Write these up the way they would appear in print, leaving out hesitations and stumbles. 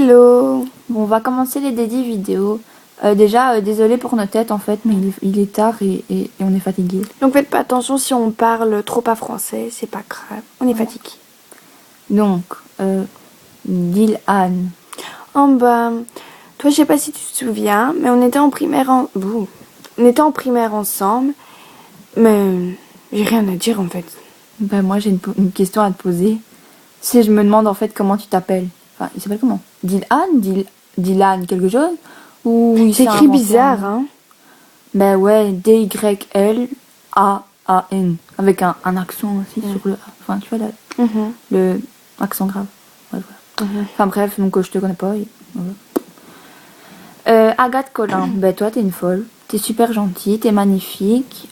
Hello. Bon, on va commencer les dédits vidéo. Déjà, désolé pour nos têtes en fait, mais il est tard et on est fatigué. Donc faites pas attention si on parle trop pas français, c'est pas grave, on est fatigué. Donc, Dylan. Oh bah, toi je sais pas si tu te souviens, mais on était en primaire ensemble, mais j'ai rien à dire en fait. Ben, moi j'ai une question à te poser. Si je me demande en fait comment tu t'appelles. Enfin, il s'appelle comment? Dylan quelque chose? Ou il C'est s'est écrit inventé bizarre, hein. Ben ouais, Dylan. Avec un accent aussi sur le A. Enfin, tu vois, le accent grave. Ouais, voilà. Enfin bref, donc je te connais pas. Voilà. Agathe Collin, ben toi t'es une folle. T'es super gentille, t'es magnifique.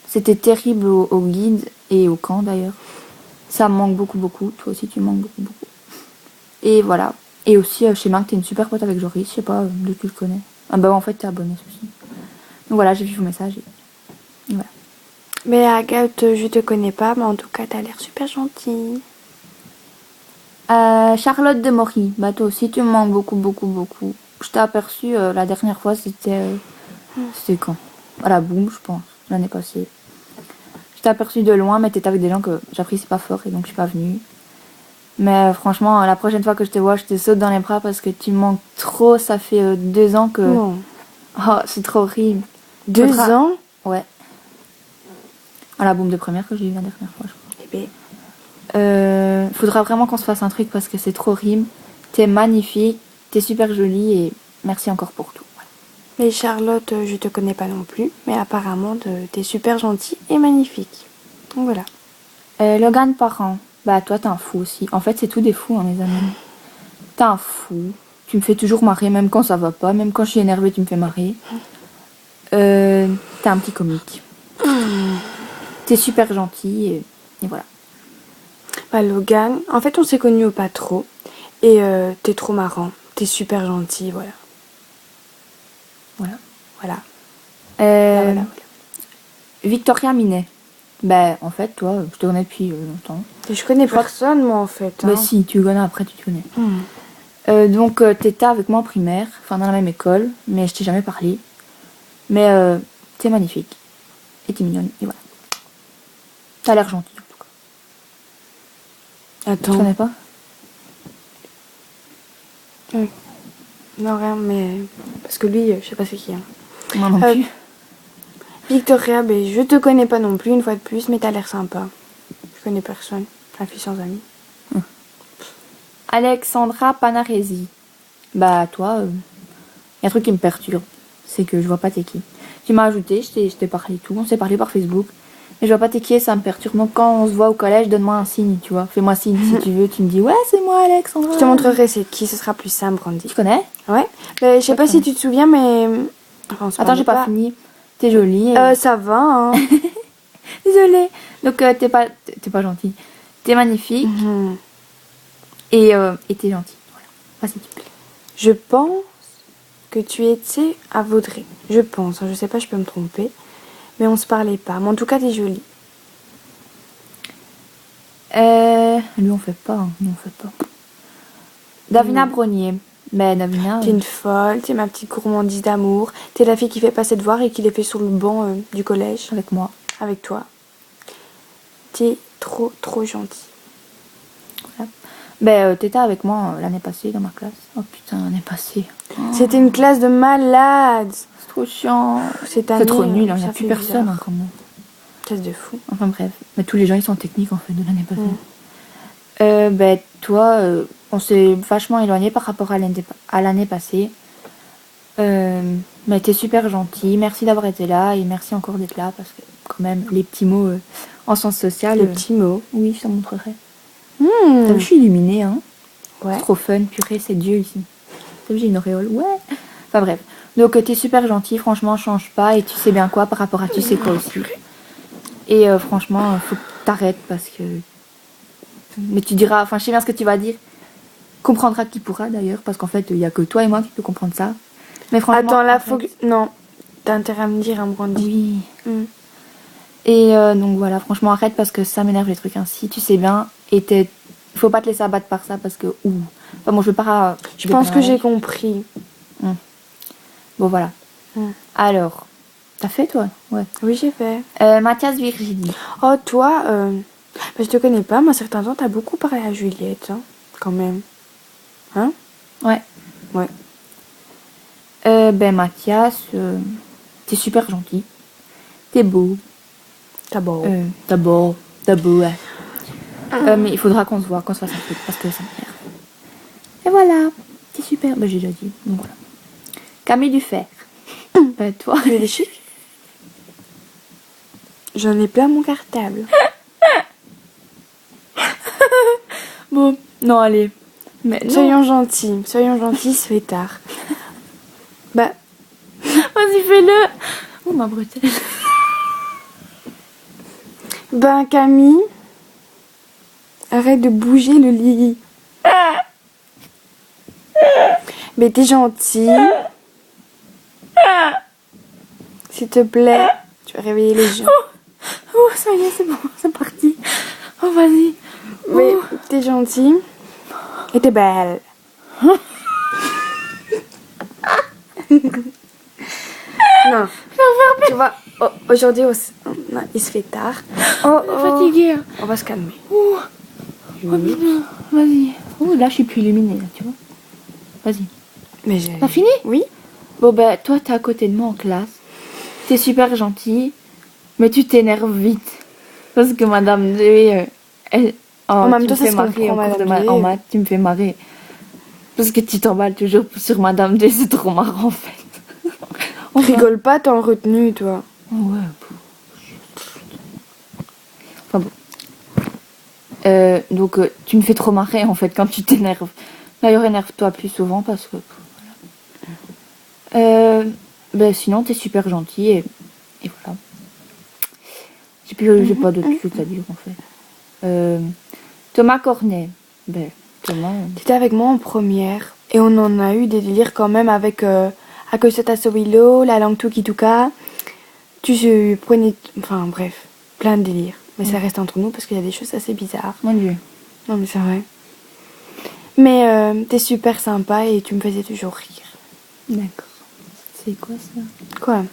C'était terrible au guide et au camp d'ailleurs. Ça me manque beaucoup, beaucoup. Toi aussi tu me manques beaucoup, beaucoup. Et voilà. Et aussi, je sais bien que t'es une super pote avec Joris. Je sais pas d'où tu le connais. Ah bah en fait t'es abonné aussi. Donc voilà, j'ai vu vos messages. Et voilà. Mais Agathe, je te connais pas, mais en tout cas t'as l'air super gentille. Charlotte de Maury, bah toi aussi tu me manques beaucoup, beaucoup, beaucoup. Je t'ai aperçu la dernière fois, c'était quand? À la boum, je pense, l'année passée. Je t'ai aperçu de loin, mais t'étais avec des gens que j'apprécie pas fort et donc je suis pas venue. Mais franchement, la prochaine fois que je te vois, je te saute dans les bras parce que tu me manques trop. Ça fait 2 ans que. Non. Oh, c'est trop horrible. 2 ans? Ouais. À la boum de première que j'ai eu la dernière fois, je crois. Eh ben. Faudra vraiment qu'on se fasse un truc parce que c'est trop horrible. T'es magnifique, t'es super jolie et merci encore pour tout. Voilà. Mais Charlotte, je te connais pas non plus, mais apparemment t'es super gentille et magnifique. Donc voilà. Logan Parent, bah toi t'es un fou aussi. En fait c'est tout des fous, hein, les amis. T'es un fou. Tu me fais toujours marrer, même quand ça va pas, même quand je suis énervée, tu me fais marrer. T'es un petit comique. T'es super gentil et voilà. Bah Logan, en fait on s'est connus au pas trop. Et t'es trop marrant. T'es super gentil, voilà. Voilà. Voilà. Voilà. Victoria Minet. Bah en fait toi, je te connais depuis longtemps. Et je connais personne moi en fait. Bah Hein. si, tu connais après tu te connais. Donc t'étais avec moi en primaire, enfin dans la même école, mais je t'ai jamais parlé. Mais t'es magnifique. Et t'es mignonne, et voilà. T'as l'air gentille en tout cas. Attends. Tu connais pas? Oui. Non rien, mais parce que lui, je sais pas c'est qui. Hein. Moi non plus. Victoria, ben, je te connais pas non plus une fois de plus, mais t'as l'air sympa. Je connais personne. La fille sans amis. Alexandra Panaresi. Bah toi, y a un truc qui me perturbe, c'est que je vois pas t'es qui. Tu m'as ajouté, je t'ai parlé tout, on s'est parlé par Facebook, mais je vois pas t'es qui et ça me perturbe. Donc quand on se voit au collège, donne-moi un signe, tu vois. Fais-moi signe si tu veux, tu me dis ouais c'est moi Alexandra. Je te montrerai c'est qui, ce sera plus simple, Brandy. Tu connais? Ouais. Ben, je sais pas si tu te souviens, mais... Enfin, attends, j'ai pas fini. T'es jolie. Ça va, hein. Désolée. Donc t'es pas gentille. T'es magnifique. Et t'es gentille. Voilà. Vas-y, tu plais. Je pense que tu étais à Vaudrey. Je pense, hein, je sais pas, je peux me tromper. Mais on se parlait pas. Mais en tout cas, t'es jolie. Lui, on fait pas. Hein. Nous, on fait pas. Davina Brognier. Mais Davina... T'es une folle, t'es ma petite gourmandise d'amour. T'es la fille qui fait pas ses devoirs et qui les fait sur le banc du collège. Avec moi. Avec toi. T'es trop, trop gentille. Voilà. Ben, t'étais avec moi l'année passée dans ma classe. Oh putain, l'année passée. Oh. C'était une classe de malades. C'est trop chiant. C'est trop nul, il n'y a plus personne hein, quand même. Classe de fou. Enfin bref. Mais tous les gens ils sont techniques en fait de l'année passée. Ben, toi, on s'est vachement éloigné par rapport à l'année passée. Mais t'es super gentil. Merci d'avoir été là et merci encore d'être là parce que quand même les petits mots en sens social. Les petits mots. Oui, je te montrerai. T'as vu, je suis illuminée, hein. Ouais. C'est trop fun, purée, c'est Dieu ici. T'as vu, j'ai une auréole, ouais. Enfin bref. Donc t'es super gentil, franchement, change pas et tu sais bien quoi par rapport à tu sais quoi aussi. Et franchement, faut que t'arrêtes parce que... Mais tu diras, enfin je sais bien ce que tu vas dire. Comprendra qui pourra d'ailleurs, parce qu'en fait, il y a que toi et moi qui peut comprendre ça. Mais franchement... Attends, là, faut que... Non. T'as intérêt à me dire, hein, Brandy. Oui. Et donc voilà, franchement, arrête parce que ça m'énerve les trucs ainsi, tu sais bien. Et faut pas te laisser abattre par ça parce que Enfin bon, je vais pas... Je pense que j'ai compris. Bon, voilà. Mm. Alors, t'as fait, toi? Ouais. Oui, j'ai fait. Mathias Virginie. Oh, toi, je te connais pas, mais à certains temps, t'as beaucoup parlé à Juliette, hein, quand même. Hein? Ouais. Ouais. Mathias, t'es super gentil. T'es beau. T'as beau. T'as beau, ouais. Mais il faudra qu'on se voit, qu'on se fasse un truc, parce que ça m'énerve. Et voilà, t'es super. J'ai déjà dit. Donc voilà. Camille Dufer. Toi. Tu veux des chiffres? J'en ai plein mon cartable. Bon, non, allez. Mais non. Soyons gentils, il se fait tard. Bah, Vas-y, fais-le. Oh, ma bretelle. ben Camille, arrête de bouger le lit. Mais t'es gentil. S'il te plaît, tu vas réveiller les gens. Oh, ça y est, c'est bon, c'est parti. Oh, vas-y. Mais t'es gentil. Et t'es belle. Non. Tu vois, aujourd'hui, il se fait tard. Fatiguée. Hein. On va se calmer. Oh, putain, vas-y. Oh, là, je suis plus illuminée, là, tu vois. Vas-y. Mais j'ai... T'as fini? Oui. Bon, toi, t'es à côté de moi en classe. T'es super gentille, mais tu t'énerves vite. Parce que Madame D, elle... Oh, en même tu temps, me ça fais se marrer comprend, en cours de Madame D. en maths, tu me fais marrer. Parce que tu t'emballes toujours sur Madame D, c'est trop marrant, en fait. On rigole pas, t'es en retenue, toi. Ouais. Enfin bon. Donc, tu me fais trop marrer, en fait, quand tu t'énerves. D'ailleurs, énerve-toi plus souvent, parce que... Voilà. Sinon, t'es super gentil, et voilà. J'ai pas d'autre chose à dire, en fait. Thomas Cornet. Thomas... T'étais avec moi en première. Et on en a eu des délires quand même avec Akosata Sowilo, la langue Tuki Tuka. Tu prenais... Enfin, bref. Plein de délires. Mais ça reste entre nous parce qu'il y a des choses assez bizarres. Mon Dieu. Non, mais c'est vrai. Mais t'es super sympa et tu me faisais toujours rire. D'accord. C'est quoi ça? Quoi?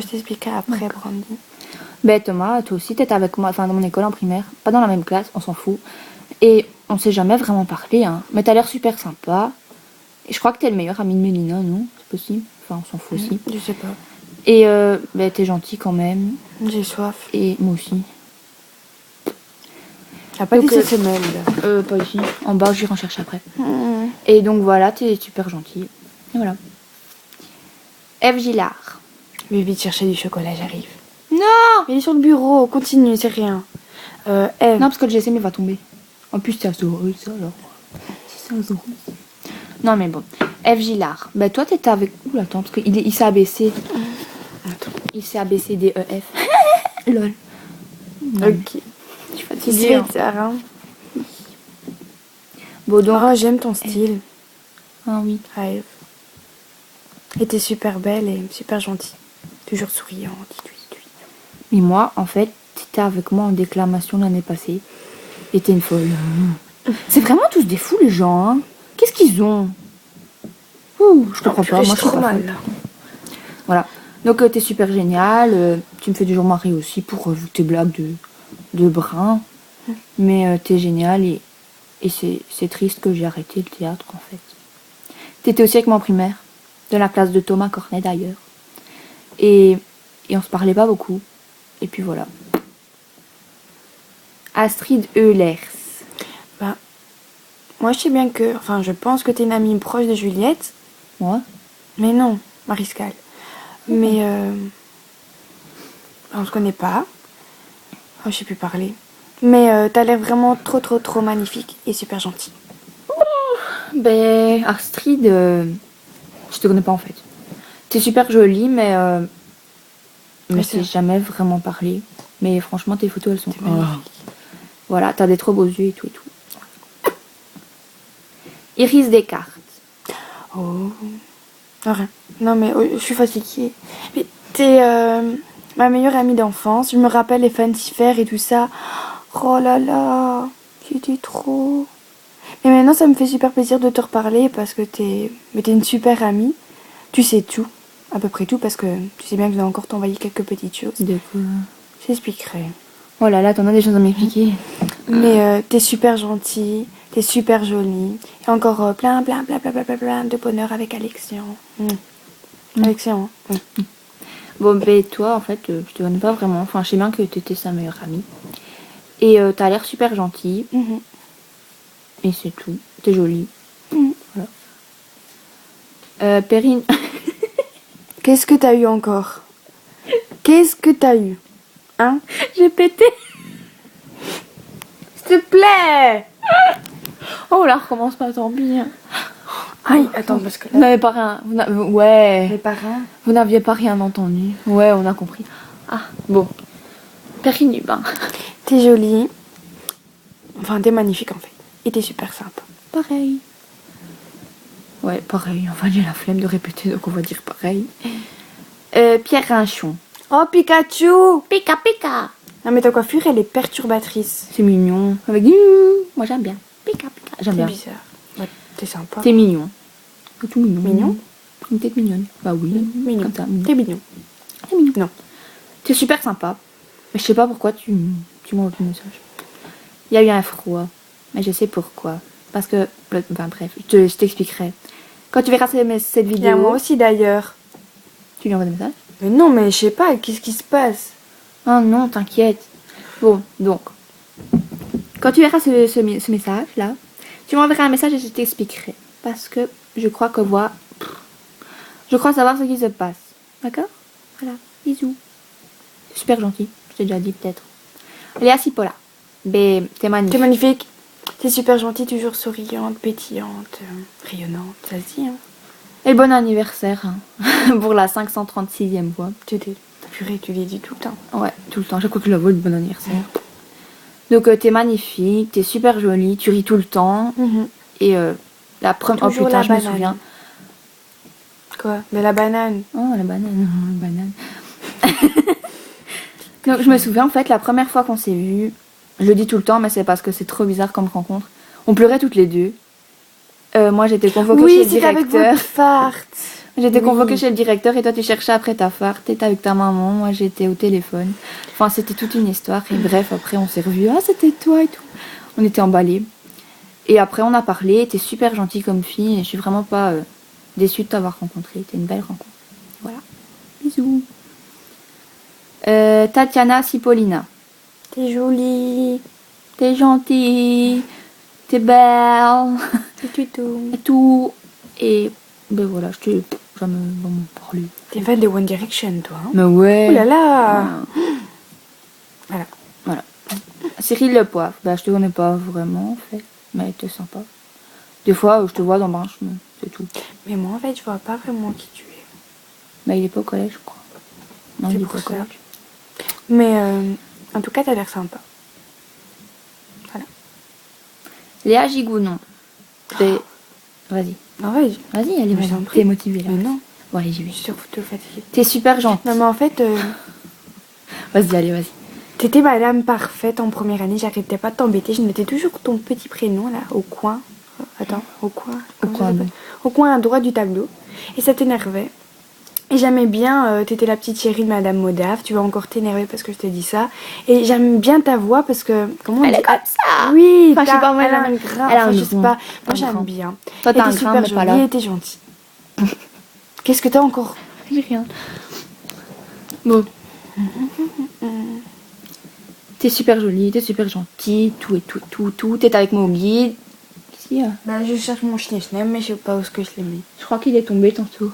Je t'expliquerai après, Brandy. Thomas, toi aussi, t'étais avec moi, enfin dans mon école en primaire, pas dans la même classe, on s'en fout. Et on s'est jamais vraiment parlé, hein. Mais t'as l'air super sympa. Et je crois que t'es le meilleur ami de Mélina, non? C'est possible? Enfin, on s'en fout aussi. Je sais pas. Et t'es gentil quand même. J'ai soif. Et moi aussi. T'as pas dit cette semaine, là. Pas ici. En bas, j'irai en chercher après. Et donc voilà, t'es super gentil. Et voilà. Eve Gillard. Je vais vite chercher du chocolat, j'arrive. Non! Il est sur le bureau, continue, c'est rien. Eve. Non, parce que le GSM il va tomber. En plus, c'est Azorus, ça alors. C'est Azorus. Non, mais bon. Eve Gillard. Toi, t'étais avec. Ouh, attends, parce qu'il s'est abaissé. Attends. Il s'est abaissé des EF. Lol. Non, Ok. je suis Tu fatiguée. sais, Hein. Sarah. Bon, donc. Oh, j'aime ton style. Ah oui. Eve. Et t'es super belle et super gentille. Toujours souriante. Mais moi, en fait, t'étais avec moi en déclamation l'année passée. Et t'es une folle. C'est vraiment tous des fous, les gens, hein. Qu'est-ce qu'ils ont? Ouh, je te crois pas. Moi, je suis trop pas mal, folle. là. Voilà. Donc, t'es super génial. Tu me fais toujours marrer aussi pour tes blagues de brin. Mais t'es génial et c'est triste que j'ai arrêté le théâtre, en fait. T'étais aussi avec moi en primaire. De la classe de Thomas Cornet, d'ailleurs. Et on se parlait pas beaucoup. Et puis voilà. Astrid Eulers. Moi, je sais bien que... Enfin, je pense que t'es une amie proche de Juliette. Moi? Mais non, Mariscal. Mais... on se connaît pas. Oh, je sais plus parler. Mais t'as l'air vraiment trop magnifique et super gentil. Astrid, je te connais pas en fait. T'es super jolie, mais c'est jamais vraiment parlé. Mais franchement, tes photos, elles sont magnifiques. Voilà, t'as des trop beaux yeux et tout. Iris Descartes. Oh. Non, rien. Non, mais je suis fatiguée. Mais t'es ma meilleure amie d'enfance. Je me rappelle les fancifères et tout ça. Oh là là, c'était trop. Et maintenant, ça me fait super plaisir de te reparler parce que t'es une super amie. Tu sais tout, à peu près tout, parce que tu sais bien que je vais encore t'envoyer quelques petites choses. De quoi? J'expliquerai. Oh là là, t'en as des choses à m'expliquer. Mais t'es super gentille, t'es super jolie. Et encore plein de bonheur avec Alexian. Alexian, hein. Bon, ben toi, en fait, je te connais pas vraiment. Enfin, je sais bien que t'étais sa meilleure amie. Et t'as l'air super gentille. Mhm. Et c'est tout. T'es jolie. Mhm. Voilà. Perrine. Qu'est-ce que t'as eu encore? Qu'est-ce que t'as eu? Hein? J'ai pété. S'il te plaît! Oh là, recommence pas, tant pis. Aïe, attends, parce que Vous n'avez pas rien. Ouais. les parents. Vous n'aviez pas rien entendu. Ouais, on a compris. Ah, bon. Perrine du bain. T'es jolie. Enfin, t'es magnifique en fait. Et t'es super sympa. Pareil. Ouais, pareil. Enfin, j'ai la flemme de répéter, donc on va dire pareil. Pierre Rinchon. Oh, Pikachu! Pika pika. Non, mais ta coiffure, elle est perturbatrice. C'est mignon. Avec moi j'aime bien. Pika pika. J'aime C'est bien. bizarre. Ouais, t'es sympa. T'es mignon. C'est tout mignon. Mignon? Une tête mignonne. Bah oui. Mignon. Comme ça. T'es mignon. T'es mignon. Non. T'es super sympa. Mais je sais pas pourquoi tu m'envoies le message. Il y a eu un froid. Mais je sais pourquoi. Parce que... Enfin bref, je t'expliquerai. Quand tu verras cette Il y a vidéo... moi aussi d'ailleurs. Tu lui envoies des messages? Mais non, mais je sais pas, qu'est-ce qui se passe? Oh non, t'inquiète. Bon, donc... Quand tu verras ce message-là, tu m'enverras un message et je t'expliquerai. Parce que je crois que moi... Je crois savoir ce qui se passe. D'accord? Voilà. Bisous. Super gentil. Je t'ai déjà dit peut-être. Léa Cipolla. Ben, t'es magnifique. T'es magnifique. T'es super gentille, toujours souriante, pétillante, rayonnante, ça se dit, hein. Et bon anniversaire. Hein. Pour la 536e fois. Purée, tu les dis tout le temps. Ouais, tout le temps. Chaque fois que je la vois, le bon anniversaire. Donc, t'es magnifique, t'es super jolie, tu ris tout le temps. Et la première... Oh Toujours putain, la je me banane. souviens. Quoi? Mais la banane. Oh, la banane. La banane. Donc, je me souviens, en fait, la première fois qu'on s'est vus, je le dis tout le temps, mais c'est parce que c'est trop bizarre comme rencontre. On pleurait toutes les deux. Moi, j'étais convoquée chez le c'était avec directeur. votre fart. J'étais Oui. convoquée chez le directeur et toi, tu cherchais après ta farte. T'étais avec ta maman, moi, j'étais au téléphone. Enfin, c'était toute une histoire. Et bref, après, on s'est revus. Ah, c'était toi et tout. On était emballés. Et après, on a parlé. T'es super gentille comme fille. Et je suis vraiment pas déçue de t'avoir rencontré. T'es une belle rencontre. Voilà. Bisous. Tatiana Cipollina. T'es jolie. T'es gentille. T'es belle. T'es tout. Et tout. Et ben voilà, je t'ai jamais vraiment parlé. T'es fan de One Direction, toi, hein? Mais ouais. Oh là là. Voilà. Cyril Le Poivre. Bah, je te connais pas vraiment, en fait. Mais t'es sympa. Des fois, je te vois dans le bain, c'est tout. Mais moi, en fait, je vois pas vraiment qui tu es. Bah, il est pas au collège, je crois. Non, C'est il est pour pas au ça. collège. Mais en tout cas, t'as l'air sympa. Léa Gigounon. Vas-y. Ah ouais, Vas-y, allez, Mais vas-y. j'en prie. T'es motivée, là. mais non, Bon, allez, j'y je vais. suis surtout fatiguée. T'es super gentille. Non, mais en fait, Vas-y, allez, vas-y. t'étais madame parfaite en première année. J'arrêtais pas de t'embêter. Je mettais toujours ton petit prénom, là, au coin. Attends, au coin. comment ça coin, s'appelle Au coin à droite du tableau. Et ça t'énervait. Et j'aimais bien, t'étais la petite chérie de Madame Modave. Tu vas encore t'énerver parce que je te dis ça. Et j'aime bien ta voix parce que... Comment on Elle dit est comme ça. Oui, Enfin, je sais pas, moi, elle a j'aime- un grain. elle a Enfin, un je sais grain. pas. Moi, Un j'aime grain. bien. Toi, Et t'as un t'es grain, super mais pas jolie là. et t'es gentille. Qu'est-ce que t'as encore? J'ai rien. Bon. T'es super jolie, t'es super gentille, tout et tout et tout. T'es avec moi au guide. Qu'est-ce qu'il y a? Bah, je cherche mon chien, mais je sais pas où est-ce que je l'ai mis. Je crois qu'il est tombé tantôt.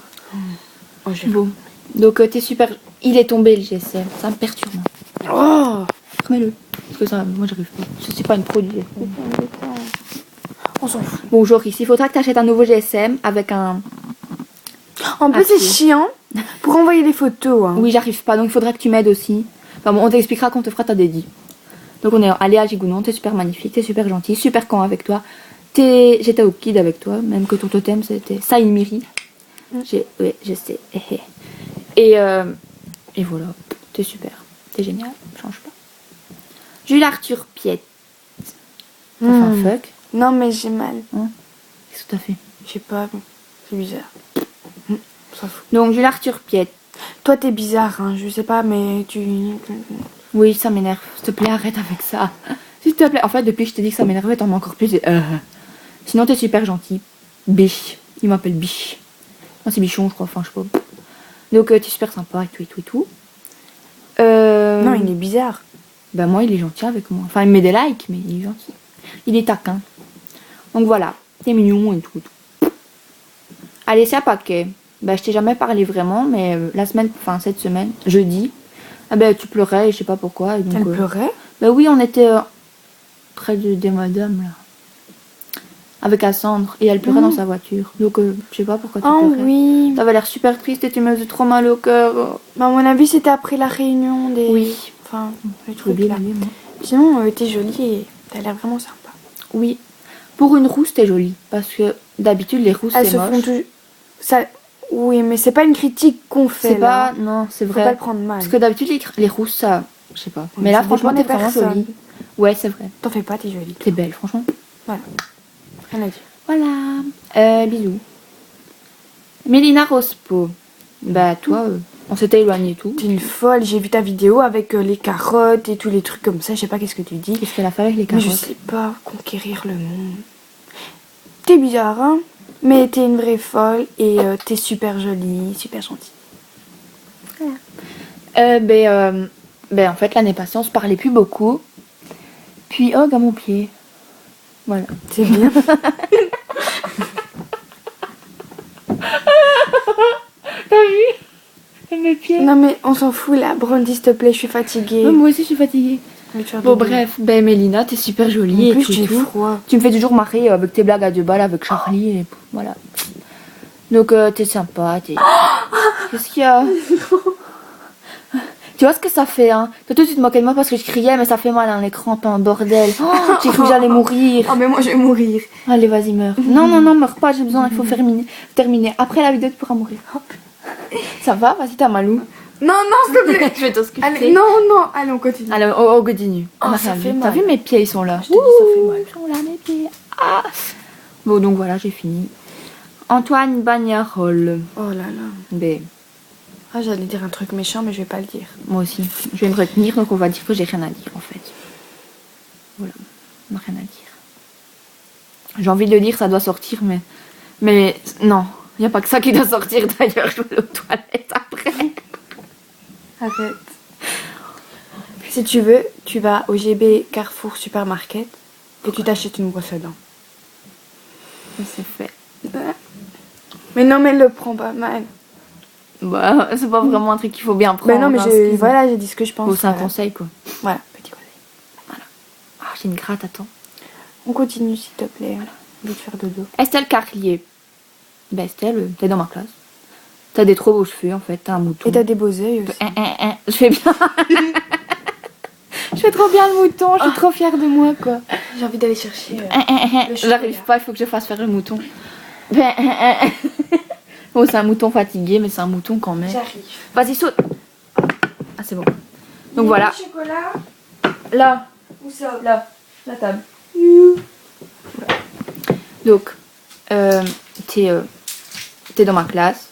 Oh, je... Bon. Donc t'es super... Il est tombé le GSM. Ça me perturbe. Oh, Remets-le. Parce que ça, moi j'arrive pas. C'est pas une produit. on s'en fout. Bon, Joris, il faudra que t'achètes un nouveau GSM avec un... En plus, c'est Appuyé. chiant pour envoyer les photos. Hein. Oui, j'arrive pas, donc il faudra que tu m'aides aussi. Enfin bon, on t'expliquera quand on te fera ta dédie. Donc on est allé à Gigounon, t'es super magnifique, t'es super gentil, super con avec toi. J'étais au kid avec toi, même que ton totem c'était Saïmiri. Oui, je sais. Et voilà, t'es super, t'es génial, change pas. Jules Arthur Piette. Ça fait un fuck. Non, mais j'ai mal. Qu'est-ce que t'as fait? Je sais pas, c'est bizarre. On s'en fout. Donc, j'ai la returpiette. Toi, t'es bizarre, hein, je sais pas, mais tu... Oui, ça m'énerve. S'il te plaît, arrête avec ça. S'il te plaît. En fait, depuis que je t'ai dit que ça m'énervait, t'en as encore plus. Sinon, t'es super gentil. Biche. Il m'appelle Biche. Non, c'est Bichon, je crois. Enfin, je sais pas. Donc, t'es super sympa et tout, et tout, et tout. Non, il est bizarre. Ben, moi, il est gentil avec moi. Enfin, il me met des likes, mais il est gentil. Il est taquin. Donc, voilà. T'es mignon et tout, et tout. Allez, c'est un paquet. Ben, je t'ai jamais parlé vraiment, mais cette semaine, jeudi, ah ben, tu pleurais, et je sais pas pourquoi. Et donc, Elle pleurait? Ben oui, on était près des madames, là. Avec Cassandre, et elle pleurait dans sa voiture. Donc, je sais pas pourquoi tu Oh pleurais. oui. T'avais l'air super triste et tu me faisais trop mal au cœur. Bah, à mon avis, c'était après la réunion des... Oui. Enfin, le Je veux truc bien là. aller, moi. Sinon, t'es jolie et t'as l'air vraiment sympa. Oui. Pour une rousse, t'es jolie. Parce que d'habitude, les rousses, Elles c'est se font moche. toujours... Ça... Oui, mais c'est pas une critique qu'on fait, C'est là. pas... Non, c'est Faut vrai. pas le prendre mal. Parce que d'habitude, les rousses, ça... Je sais pas. Oui, mais là, ça franchement, dépend t'es des vraiment personnes. jolie. Ouais, c'est vrai. T'en fais pas, t'es jolie. T'es belle, franchement. Voilà. Rien à dire. Voilà. Bisous. Mélina Rospo. Bah, toi, on s'était éloigné et tout. T'es une folle, j'ai vu ta vidéo avec les carottes et tous les trucs comme ça, je sais pas qu'est-ce que tu dis. Qu'est-ce qu'elle a fait avec les Mais carottes? je sais pas, conquérir le monde. T'es bizarre, hein? Mais t'es une vraie folle et t'es super jolie, super gentille. En fait, l'année passée, on se parlait plus beaucoup. Puis, oh, à mon pied. Voilà. C'est bien. T'as vu? Mes pieds. Non mais on s'en fout là, Brandy s'il te plaît, je suis fatiguée. Moi aussi, je suis fatiguée. Je vais te faire Bon, dodo. bref. Mélina, t'es super jolie En plus et tout. j'ai et tout. froid. Tu me fais toujours marrer avec tes blagues à 2 balles avec Charlie et voilà. Donc, t'es sympa. Qu'est-ce qu'il y a? Tu vois ce que ça fait, hein? Toi, tu te moquais de moi parce que je criais, mais ça fait mal, hein, les crampes, un bordel. Oh, j'ai cru que j'allais mourir. Oh mais moi je vais mourir. Allez, vas-y, meurs. Non, meurs pas, j'ai besoin, il faut terminer. Après la vidéo, tu pourras mourir. Hop. Ça va? Vas-y, t'as malou. Non, s'il te plaît. Je vais t'ausculter. Allez, non, allez on continue. Allez, on continue. Oh, On a ça rien fait vu. mal. T'as vu, mes pieds, ils sont là. Je te dis, ça fait mal. Ils sont là, mes pieds. Ah. Bon, donc voilà, j'ai fini. Antoine Bagnarol. Oh là là. Ben, Ah j'allais dire un truc méchant mais je vais pas le dire. moi aussi. Je vais me retenir, donc on va dire que j'ai rien à dire, en fait. Voilà, on n'a rien à dire. J'ai envie de le dire, ça doit sortir, mais non, il n'y a pas que ça qui doit sortir d'ailleurs. Je vais aller aux toilettes après. Arrête. Si tu veux, tu vas au GB Carrefour Supermarket et tu t'achètes une brosse à dents. C'est fait. Mais non mais le prends pas mal. Bah, c'est pas vraiment un truc qu'il faut bien prendre. Ben non mais hein, excuse-moi. voilà, j'ai dit ce que je pense. Bon, c'est un voilà. conseil, quoi. Voilà, petit conseil. Ah, j'ai une gratte, attends. On continue s'il te plaît. Je vais te faire dodo. Estelle Carlier. Ben, Estelle, t'es dans ma classe. T'as des trop beaux cheveux, en fait. T'as un mouton. Et t'as des beaux yeux aussi. Je fais bien. Je fais trop bien le mouton. Je suis trop fière de moi, quoi. J'ai envie d'aller chercher. J'arrive pas, il faut que je fasse faire le mouton. Oh, c'est un mouton fatigué, mais c'est un mouton quand même. J'arrive. Vas-y, saute. Ah, c'est bon. Donc voilà. Chocolat. Là, Où ça? là, la table. Donc, t'es dans ma classe.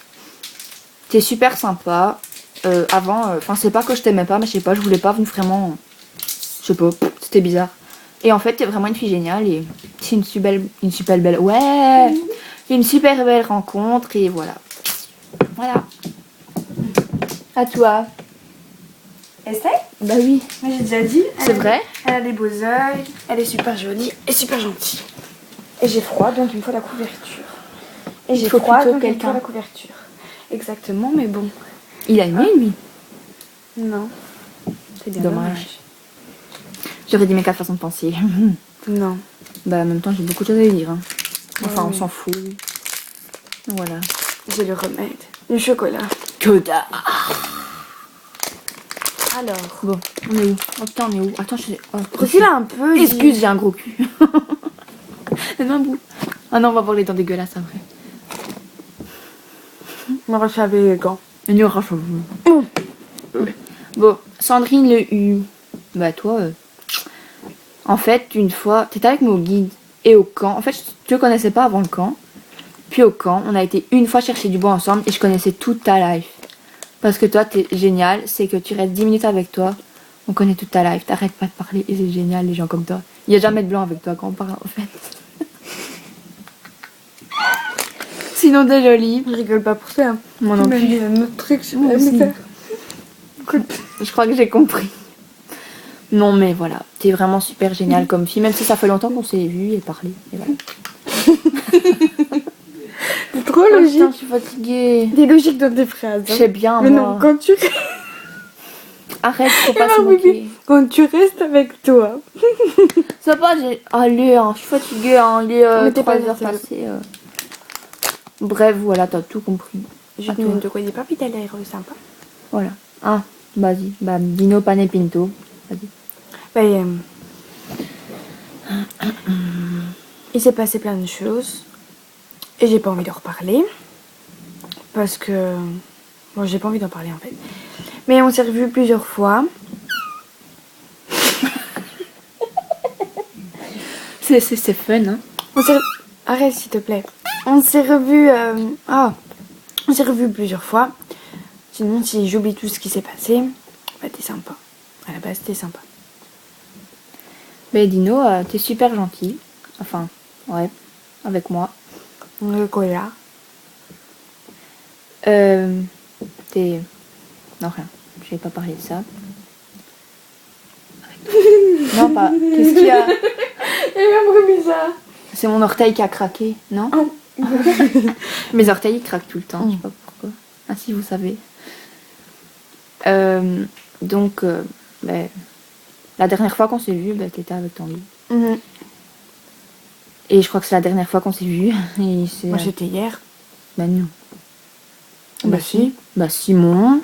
T'es super sympa. Avant, c'est pas que je t'aimais pas, mais je sais pas, je voulais pas vraiment. Je sais pas, c'était bizarre. Et en fait, t'es vraiment une fille géniale et c'est une super belle. Ouais! Une super belle rencontre et voilà. Voilà. À toi. Estelle? Bah oui. Moi j'ai déjà dit. C'est vrai? Elle a des beaux yeux, elle est super jolie et super gentille. Et j'ai froid donc il me faut la couverture. Et Il j'ai faut froid plutôt donc il me quelqu'un. faut la couverture. Exactement, mais bon. Il a aimé, lui. Non. C'est bien Dommage. J'aurais dit mes 4 façons de penser. Non. Bah, en même temps, j'ai beaucoup de choses à lui dire. Hein. Enfin, Ouais, on oui. s'en fout. Voilà. J'ai le remède. Du chocolat. Que dalle. Alors. Bon, on est où? Oh putain, on est où? Attends, je sais. Oh, Recule un peu. excuse, j'ai un gros cul. Donne un bout. Ah non, on va voir les dents dégueulasses après. On va faire les gants. Il y aura Bon, Sandrine le U. Bah, toi, en fait, une fois, t'étais avec moi au guide. Et au camp, en fait, je te connaissais pas avant le camp. Puis au camp, on a été une fois chercher du bois ensemble et je connaissais toute ta life. Parce que toi, t'es génial, c'est que tu restes 10 minutes avec toi, on connaît toute ta life, t'arrêtes pas de parler et c'est génial, les gens comme toi. Il y a jamais de blanc avec toi quand on parle, en fait. Sinon, t'es jolie. Je rigole pas pour ça. Moi non plus. Il y a un autre truc sur Moi la aussi. méthode. Je crois que j'ai compris. Non, mais voilà, t'es vraiment super géniale comme fille, même si ça fait longtemps qu'on s'est vu et parlé. Et voilà. C'est trop Oh, logique. putain, je suis fatiguée. Des logiques dans tes phrases. Je hein. sais bien, Mais moi. non, quand tu, Arrête, faut pas Ah, se oui, moquer. quand tu restes avec toi. Ça va, j'ai... Allez, hein, je suis fatiguée, hein, il est Mais t'es 3 pas heures seule. passées. Bref, voilà, t'as tout compris. Je À te toi. demande de quoi il est pas, puis t'as l'air sympa. Voilà. Ah, vas-y. Bah, Dino Pane Pinto. Vas-y. Bah, il s'est passé plein de choses. Et j'ai pas envie de reparler. Parce que... Bon, j'ai pas envie d'en parler en fait. Mais on s'est revus plusieurs fois. C'est fun, hein. On s'est... Arrête s'il te plaît. On s'est revus... On s'est revus plusieurs fois. Sinon, si j'oublie tout ce qui s'est passé, bah t'es sympa. À la base, t'es sympa. Mais Dino, t'es super gentil. Enfin, ouais, avec moi. Quoi là? T'es... Non, rien. Je vais pas parler de ça. Non, pas... Qu'est-ce qu'il y a? Il m'a remis ça. C'est mon orteil qui a craqué, non? Mes orteils, ils craquent tout le temps, je sais pas pourquoi. Ah si, vous savez. Donc, ben, la dernière fois qu'on s'est vu, ben, t'étais avec Tanguy. Mhm. Et je crois que c'est la dernière fois qu'on s'est vu. Et c'est... Moi, c'était hier. Ben non. Bah si. Bah Simon.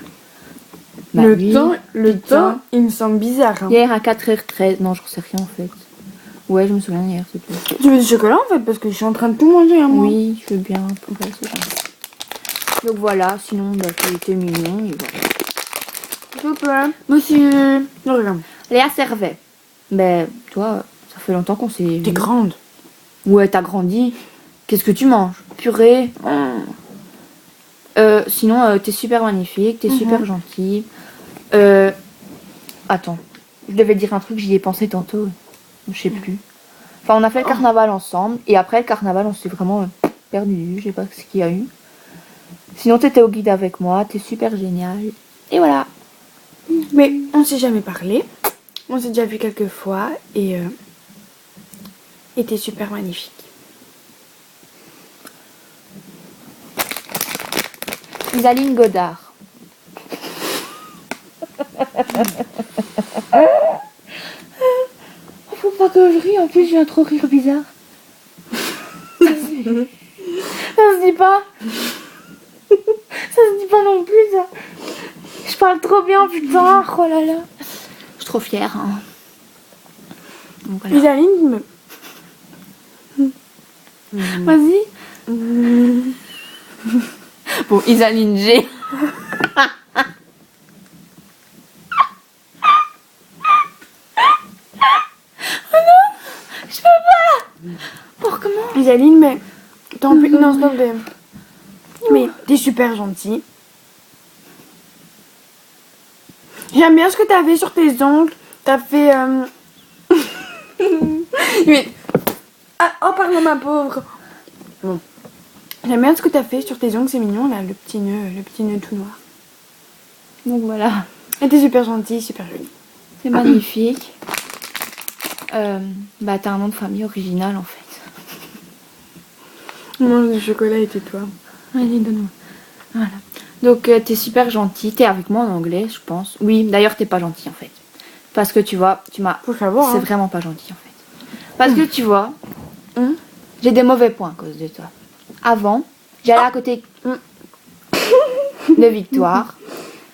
Bah le oui. temps, Putain. il me semble bizarre. Hein. Hier à 4h13. Non, je sais rien en fait. Ouais, je me souviens hier, c'est tout. Tu veux du chocolat en fait? Parce que je suis en train de tout manger, hein, moi. Oui, je veux bien. Ouais, c'est gentil. Donc voilà, sinon, bah, t'es mignon. Et voilà. S'il te plaît. Monsieur. Non, regarde. Léa Servet. Ben, toi, ça fait longtemps qu'on s'est vu. T'es grande. Ouais, t'as grandi. Qu'est-ce que tu manges? Purée. Sinon, t'es super magnifique, t'es super gentille. Attends, je devais dire un truc, j'y ai pensé tantôt. Je sais plus. Enfin, on a fait le carnaval ensemble. Et après le carnaval, on s'est vraiment perdu. Je sais pas ce qu'il y a eu. Sinon, t'étais au guide avec moi. T'es super génial. Et voilà. Mais on s'est jamais parlé. On s'est déjà vu quelques fois. Et t'es super magnifique. Isaline Godard. Faut pas que je rie, en plus je viens trop rire bizarre. Ça se dit pas. Ça se dit pas non plus ça. Je parle trop bien putain, oh là là. Je suis trop fière. Hein. Donc, voilà. Isaline Vas-y. Bon, Isaline G. Isaline, mais t'as envie... Non, s'il te plaît. Mais t'es super gentille. J'aime bien ce que t'as fait sur tes ongles. T'as fait... Mais... Ah, oh, pardon, ma pauvre. Bon. J'aime bien ce que t'as fait sur tes ongles, c'est mignon, là, le petit nœud tout noir. Donc voilà. Et t'es super gentille, super jolie. C'est magnifique. Bah t'as un nom de famille original en fait. On mange du chocolat et tais-toi. Allez, donne-moi. Voilà. Donc t'es super gentille. T'es avec moi en anglais, je pense. Oui, d'ailleurs t'es pas gentille en fait. Parce que tu vois, tu m'as... Faut savoir, C'est hein. vraiment pas gentil en fait. Parce que tu vois, Hum. j'ai des mauvais points à cause de toi. Avant, j'allais à côté de Victoire.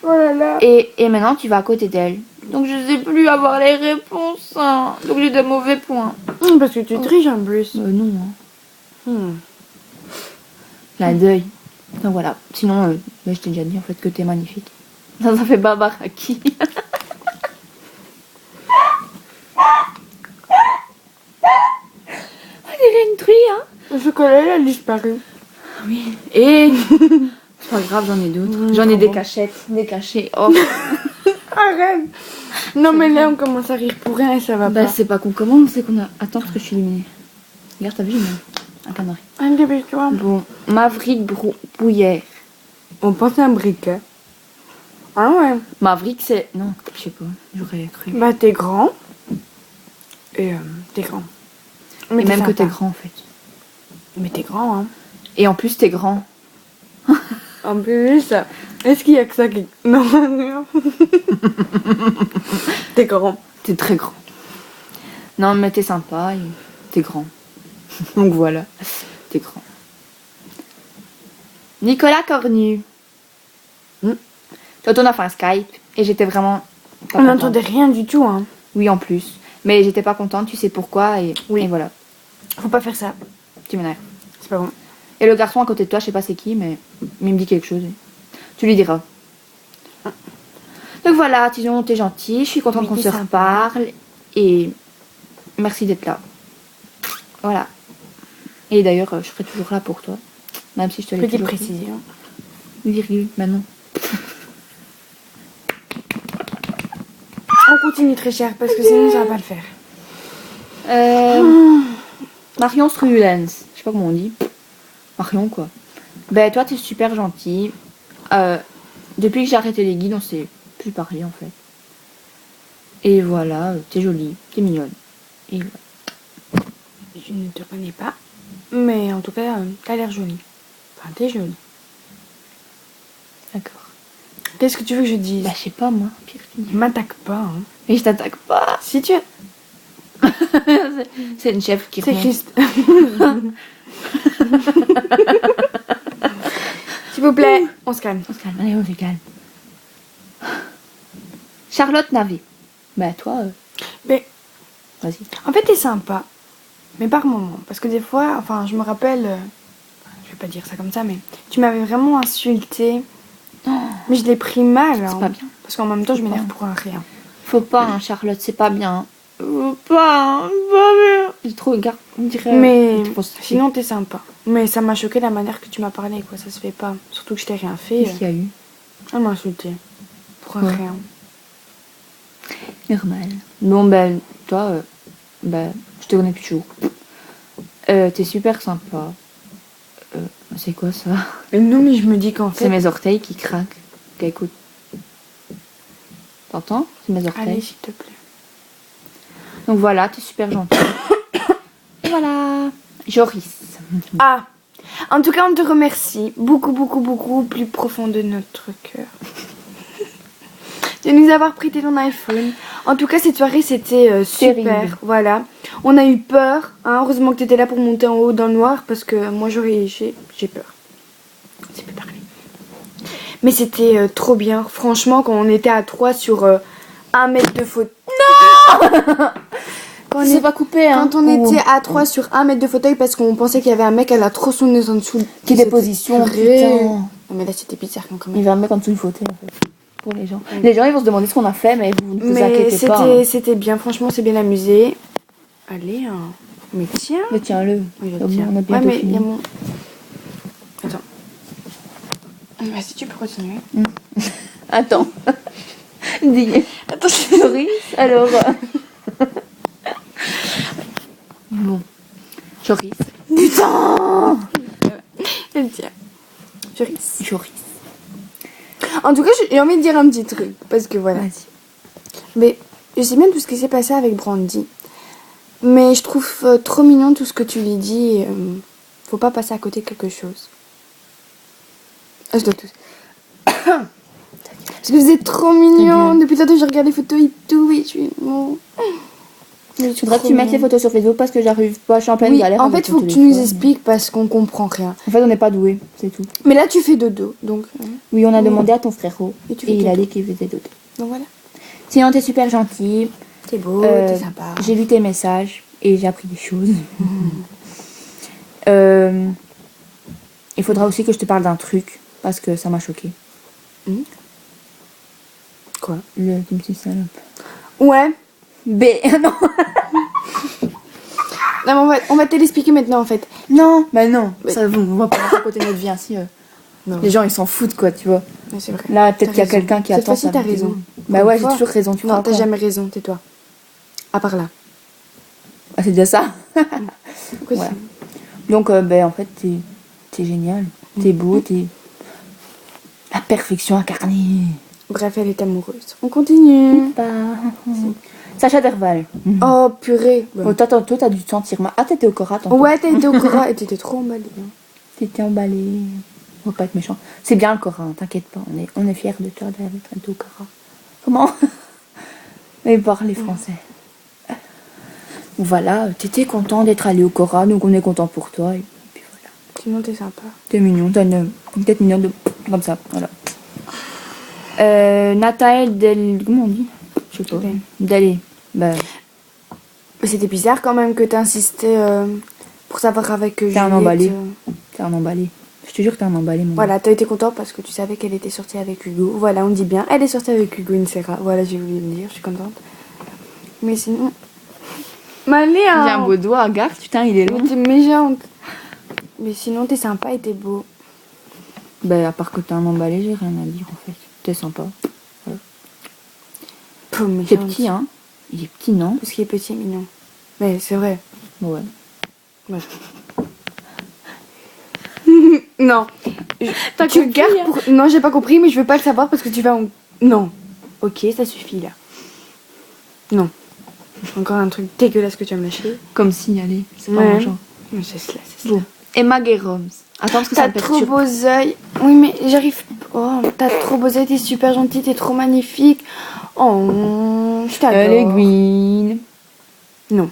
Oh là là. Et maintenant tu vas à côté d'elle. Donc je sais plus avoir les réponses. Hein. Donc j'ai des mauvais points. Parce que tu triches en plus. Non. Hein. La deuil. Donc voilà. Sinon, je t'ai déjà dit en fait que t'es magnifique. Ça fait Babaraki. chocolat, il a disparu. Oui. Et c'est pas grave, j'en ai d'autres. J'en ai des cachettes, des cachets. Oh. Arrête. Non, mais là, on commence à rire pour rien et ça va Bah, pas. c'est pas qu'on commence, c'est qu'on a. Attends, parce que je suis éliminée. Regarde, t'as vu, j'ai mis un canari. Un début-toi. Bon, Maverick Brouillère. On pense à un briquet. Ah ouais. Maverick, c'est. Non, je sais pas, j'aurais cru. Bah, t'es grand. Et t'es grand. Et même que sympa. t'es grand, en fait. Mais t'es grand, hein. Et en plus, t'es grand. En plus, est-ce qu'il y a que ça qui... Non, non. T'es grand. T'es très grand. Non, mais t'es sympa et t'es grand. Donc voilà, t'es grand. Nicolas Cornu. Toi, on a fait un Skype et j'étais vraiment pas On contente. n'entendait rien du tout, hein. Oui, en plus. Mais j'étais pas contente, tu sais pourquoi. Et voilà, Faut pas faire ça. tu m'énerves. C'est pas bon. Et le garçon à côté de toi, je sais pas c'est qui, mais il me dit quelque chose. Tu lui diras. Donc voilà, Tison, t'es gentil. Je suis contente Oui, qu'on t'es se sympa. reparle. Et merci d'être là. Voilà. Et d'ailleurs, je serai toujours là pour toi. Même si je te l'ai Petite toujours dit. précision. Virgule, maintenant. On continue très cher parce que sinon ça va pas le faire. Marion Strulens. Je sais pas comment on dit. Marion, quoi. Ben, toi, t'es super gentille. Depuis que j'ai arrêté les guides, on s'est plus parlé, en fait. Et voilà, t'es jolie, t'es mignonne. Et voilà. Je ne te connais pas. Mais en tout cas, t'as l'air jolie. Enfin, t'es jolie. D'accord. Qu'est-ce que tu veux que je dise? Bah, je sais pas, moi. Pire que tu dis. M'attaque pas, hein. Mais je t'attaque pas. Si tu... C'est une chef qui C'est remonte. Christ. S'il vous plaît, on se calme. On se calme, allez, on se calme. Charlotte Navet. Bah, toi, Mais vas-y. en fait, t'es sympa. Mais par moments. Parce que des fois, enfin, je me rappelle... je vais pas dire ça comme ça, mais tu m'avais vraiment insulté. Mais je l'ai pris mal. C'est hein. pas bien. Parce qu'en même temps, je m'énerve pas. pour un rien. Faut pas, hein, Charlotte, c'est pas bien. Faut pas, hein, c'est pas bien. J'ai trop regardé, on dirait. Mais il te pose- sinon, t'es sympa. Mais ça m'a choqué la manière que tu m'as parlé, quoi. Ça se fait pas. Surtout que je t'ai rien fait. Qu'est-ce qu'il y a eu? Elle m'a insulté. Pour un Ouais. rien. Normal. Bon, ben, toi, ben, je te connais depuis toujours. T'es super sympa. C'est quoi ça? Et non, mais je me dis qu'en C'est fait... mes orteils qui craquent. Ok, écoute. T'entends? C'est mes orteils. Allez, s'il te plaît. Donc voilà, t'es super gentil. Et voilà. Joris. Ah, en tout cas, on te remercie beaucoup, beaucoup, beaucoup, au plus profond de notre cœur, de nous avoir prêté ton iPhone. En tout cas, cette soirée, c'était super. Terrible. Voilà. On a eu peur. Hein. Heureusement que tu étais là pour monter en haut dans le noir, parce que moi, j'ai peur. C'est plus parler. Mais c'était trop bien. Franchement, quand on était à 3 sur 1 mètre de fauteuil. Quand on C'est est- pas coupé, hein. Quand on était à 3 sur 1 mètre de fauteuil parce qu'on pensait qu'il y avait un mec à la tronçonneuse en dessous. Qui déposition, Purée. putain. Non mais là c'était bizarre quand Il même. va me mettre en dessous du fauteuil, en fait. Pour les gens. Les gens, ils vont se demander ce qu'on a fait, mais vous ne vous Mais inquiétez pas. Hein. c'était bien, franchement c'est bien amusé. Allez, hein. Mais tiens. Mais tiens-le. Oui, je Bon, tiens. on a Ouais bientôt mais il fini. y a mon... Attends. Vas-y tu peux continuer. Attends. Dis. Attends. Joris, alors. Bon. Joris. Putain. Elle tient. Je risque. Joris. En tout cas j'ai envie de dire un petit truc. Parce que voilà. Vas-y. Mais je sais bien tout ce qui s'est passé avec Brandy. Mais je trouve trop mignon tout ce que tu lui dis. Faut pas passer à côté de quelque chose. Ah, je dois tous. Parce que vous êtes trop mignon. Depuis tantôt, je regarde les photos et tout. Et je suis. Oh. Il faudra que tu mettes les photos sur Facebook parce que j'arrive pas, je suis en pleine Oui, galère. en avec fait, mon faut que tu téléphone. nous expliques parce qu'on comprend rien. En fait, on n'est pas doué, c'est tout. Mais là, tu fais dodo. Donc, Oui, on a demandé à ton frérot Et tu et fais il a dodo. dit qu'il faisait dodo. donc voilà. Sinon, t'es super gentil. T'es beau, t'es sympa. J'ai lu tes messages et j'ai appris des choses. Il faudra aussi que je te parle d'un truc parce que ça m'a choqué. Quoi? Le petit salope. Ouais. B. Non. Non, mais on va te l'expliquer maintenant en fait. Non, bah non. Mais- Ça, on va pas raconter notre vie ainsi. Non. Les gens, ils s'en foutent, quoi, tu vois. Mais c'est vrai. Là, peut-être T'as qu'il y a raison. quelqu'un qui Cette attend fois-ci, sa t'as vidéo. raison. Bah Pour ouais, une j'ai fois. toujours raison. Tu Non, crois t'as quoi jamais raison, tais-toi. À part là. Ah, c'est déjà ça. Pourquoi Voilà. Donc, en fait, t'es génial. T'es beau, t'es la perfection incarnée. Bref, elle est amoureuse. On continue. Bah, Sacha Derval. Oh, purée. Oh, toi, t'as dû te sentir mal. Ah, t'étais au Cora, tantôt. Ouais, t'as été au Cora et t'étais trop emballée. Hein. T'étais emballée. On va pas être méchant. C'est bien le Cora, hein, t'inquiète pas. On est fiers de toi d'être été au Cora. Comment Et parler français. Voilà, t'étais content d'être allé au Cora, donc on est content pour toi. Et puis voilà. Sinon, t'es sympa. T'es mignon, t'as une tête mignonne de... comme ça, voilà. Nathalie Del... Comment on dit Je sais pas. Del. Dali. Bah, Mais c'était bizarre quand même que t'insistais pour savoir avec Juliette. un emballé. T'es un emballé. Je te jure que t'es un emballé, mon gars. Voilà, t'as été content parce que tu savais qu'elle était sortie avec Hugo. Voilà, on dit bien. Elle est sortie avec Hugo Insera. Voilà, j'ai voulu le dire, je suis contente. Mais sinon... Maléa J'ai un beau doigt, regarde, putain, il est long. Mais t'es méchante. Mais sinon, t'es sympa et t'es beau. Bah, à part que t'es un emballé, j'ai rien à dire, en fait. T'es sympa. Peu méchante. T'es petit, hein. Il est petit, non? Parce qu'il est petit et mignon. Mais c'est vrai. Ouais. Ouais. Non. T'as Tu compris, gardes hein. pour... Non, j'ai pas compris, mais je veux pas le savoir parce que tu vas en... Non. Ok, ça suffit, là. Non. Encore un truc dégueulasse que tu vas me lâcher. Comme si, allez, c'est pas Ouais. mon genre. Mais c'est cela, c'est cela. Bon. Emma Guéroms. Attends, parce que ça T'as me trop perturbe. beaux yeux. Oui, mais j'arrive... Oh, t'as trop beaux yeux, t'es super gentille, t'es trop magnifique. Je t'adore. Elle est green. Non.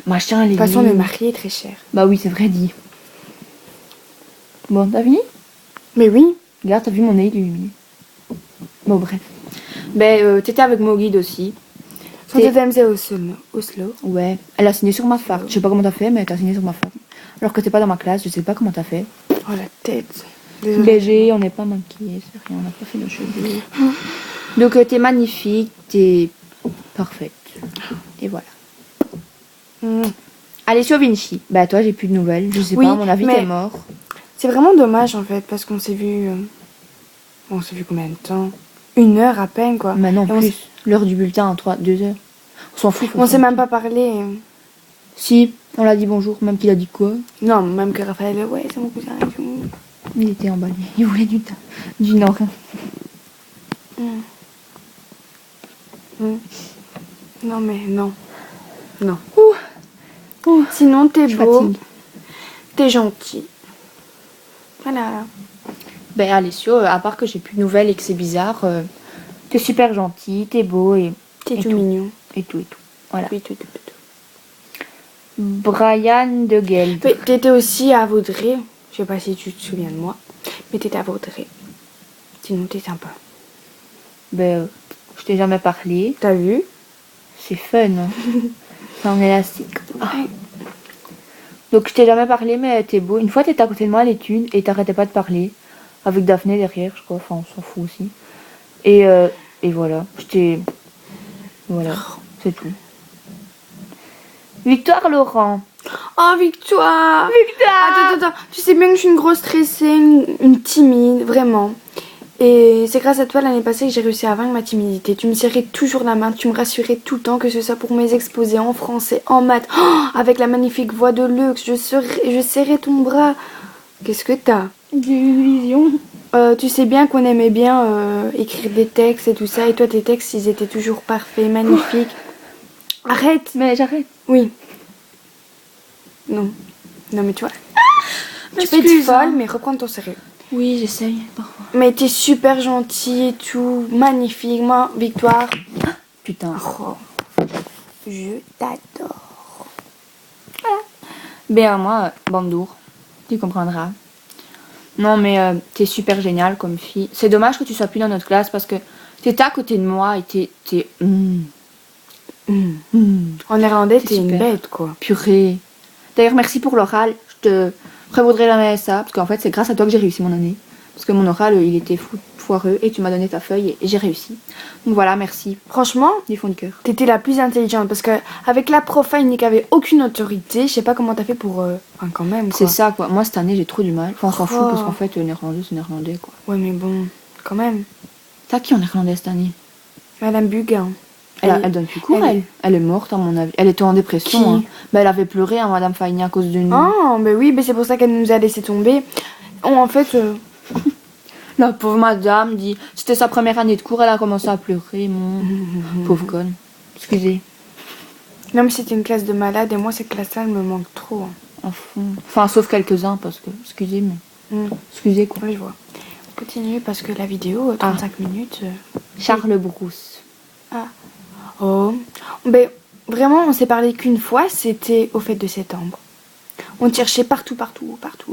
Machin, elle De est toute façon, green. le mari est très cher. Bah oui, c'est vrai, dit. Bon, t'as fini? Mais oui. Regarde, t'as vu mon nez, il est illuminé. Bon, bref. Ben, t'étais avec mon guide aussi. Son deuxième, c'est Oslo. Ouais. Elle a signé sur ma farte. Je sais pas comment t'as fait, mais t'as signé sur ma farte. Alors que t'es pas dans ma classe, je sais pas comment t'as fait. Oh, la tête. Désolée. Léger, on n'est pas maquillés, c'est rien, on n'a pas fait nos cheveux. Donc t'es magnifique, t'es parfaite. Et voilà. Mm. Allez, sur Vinci. Bah toi, j'ai plus de nouvelles. Je sais Oui, pas, à mon avis, mais- t'es mort. C'est vraiment dommage, en fait, parce qu'on s'est vu... On s'est vu combien de temps 1 heure à peine, quoi. Maintenant, Et on plus. L'heure du bulletin, 2 heures. On s'en fout. On s'est même pas parlé. Si, on l'a dit bonjour, même qu'il a dit quoi. Non, même que Raphaël, ouais, c'est mon cousin et tout. Il était emballé. Il voulait du nord. Non, mais non. Non. Ouh. Sinon, t'es Je beau. fatigue. T'es gentil. Voilà. Ben Alessio, à part que j'ai plus de nouvelles et que c'est bizarre, t'es super gentil, t'es beau et T'es Et tout tout. mignon. et tout. Voilà. Oui, tout. Brian de Geld. Mais t'étais aussi à Vaudrey. Je sais pas si tu te souviens de moi. Mais t'étais à Vaudrey. Sinon, t'es sympa. Ben, je t'ai jamais parlé. T'as vu? C'est fun. Hein. C'est en élastique. Ah. Ouais. Donc je t'ai jamais parlé, mais t'es beau. Une fois, t'étais à côté de moi à l'étude et t'arrêtais pas de parler. Avec Daphné derrière, je crois. Enfin, on s'en fout aussi. Et voilà. Je t'ai... Voilà. C'est tout. Victoire Laurent. Oh, Victoire! Attends. Tu sais bien que je suis une grosse stressée, une timide, vraiment. Et c'est grâce à toi l'année passée que j'ai réussi à vaincre ma timidité. Tu me serrais toujours la main, tu me rassurais tout le temps, que ce soit pour mes exposés en français, en maths. Oh, avec la magnifique voix de luxe, je serrais ton bras. Qu'est-ce que t'as? J'ai une vision. Tu sais bien qu'on aimait bien écrire des textes et tout ça. Et toi, tes textes, ils étaient toujours parfaits, magnifiques. Arrête! Mais j'arrête. Oui. Non. Non, mais tu vois. Tu peux m'excuse, être folle, hein. mais reprendre ton sérieux. Oui, j'essaye parfois. Mais t'es super gentille et tout. Magnifique. Moi, Victoire. Putain. Oh, je t'adore. Ben moi, Bandour, tu comprendras. Non mais t'es super géniale comme fille. C'est dommage que tu sois plus dans notre classe parce que t'étais à côté de moi et t'es En néerlandais, C'est t'es une super. bête, quoi. purée. D'ailleurs merci pour l'oral. Je te prévaudrai jamais ça parce qu'en fait c'est grâce à toi que j'ai réussi mon année. Parce que mon oral il était foireux et tu m'as donné ta feuille et j'ai réussi. Donc voilà, merci Franchement, du fond du cœur. t'étais la plus intelligente parce que avec la prof qui avait aucune autorité, je sais pas comment t'as fait pour. Enfin, quand même. Quoi. C'est ça quoi. Moi cette année j'ai trop du mal. Enfin on s'en fout Oh. parce qu'en fait le néerlandais c'est néerlandais quoi. Ouais, mais bon, quand même. T'as qui en néerlandais cette année? Madame Buguin. Elle donne plus cours elle est morte à mon avis. Elle était en dépression. Qui Hein. Bah, elle avait pleuré hein, Madame Fagny à cause de nous. Oh, mais oui, mais c'est pour ça qu'elle nous a laissé tomber. Oh, en fait. La pauvre madame dit, c'était sa première année de cours, elle a commencé à pleurer, mon pauvre conne. Excusez. Non, mais c'était une classe de malades et moi, cette classe-là, elle me manque trop. Hein. À fond. Enfin, sauf quelques-uns, parce que, excusez, mais... Excusez, quoi. Oui, je vois. On continue parce que la vidéo, 35 minutes. Charles Brousse. Ah. Oh. Ben, vraiment, on s'est parlé qu'une fois, c'était au fête de septembre. On cherchait partout.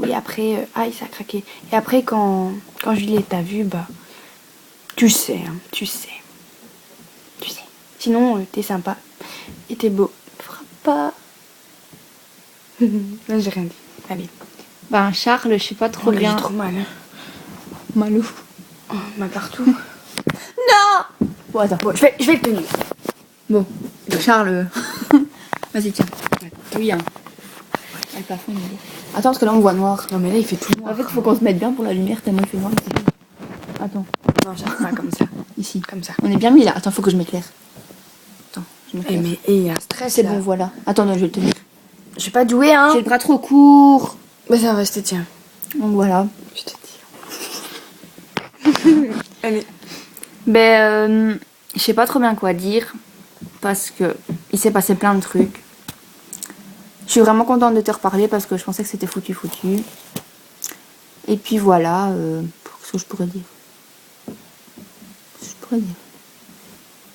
Et après, ça a craqué. Et après, quand Juliette t'a vu, bah, tu sais. Sinon, t'es sympa. Et t'es beau. Frappe pas. Là, j'ai rien dit. Allez. Ben, Charles, je sais pas trop J'ai bien. trop mal. Hein. Malou. Oh, mal partout. Non. Bon, attends. Bon, je vais le tenir. Bon. Charles. Vas-y, tiens. Oui, hein. Le plafond, il est... Attends, parce que là, on voit noir. Non, mais là, il fait tout noir. En fait, il faut qu'on se mette bien pour la lumière, tellement il fait noir ici. Attends. Non, j'arrive pas comme ça. Ici. Comme ça. On est bien mis là. Attends, faut que je m'éclaire. Attends, je m'éclaire. Mais il y a un stress. C'est là. bon, voilà. Attends, non, je vais le tenir. Je suis pas douée, hein. J'ai le bras trop court. Bah, ça va, je te tiens. Donc voilà. Je te tiens. Allez. Ben, je sais pas trop bien quoi dire. Parce que il s'est passé plein de trucs. Je suis vraiment contente de te reparler parce que je pensais que c'était foutu. Et puis voilà. Qu'est-ce que je pourrais dire?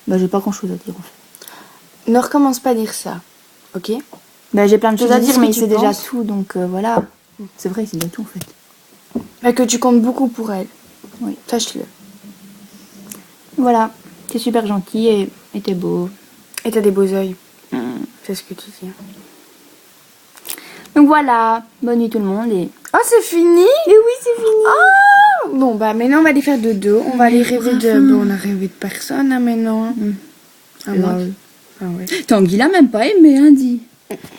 Ben, j'ai pas grand chose à dire en fait. Ne recommence pas à dire ça, ok? Ben, j'ai plein de choses à dis dire, ce mais que il tu sait déjà penses. tout, donc voilà. C'est vrai, il sait déjà tout en fait. Mais que tu comptes beaucoup pour elle. Oui. Sache-le. Voilà. T'es super gentil et t'es beau. Et t'as des beaux yeux. C'est ce que tu dis. Donc voilà. Bonne nuit tout le monde et... Oh, c'est fini? Et oui, c'est fini. Oh bon, bah maintenant, on va aller faire dodo. On va aller rêver de... Bon, on a rêvé de personne, hein, maintenant. Hein. Ah, moi. Ah ouais. Tanguy l'a même pas aimé, hein, dit.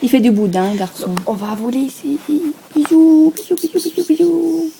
Il fait du boudin, garçon. On va vous laisser. Bisous, bisous, bisous, bisous, bisous.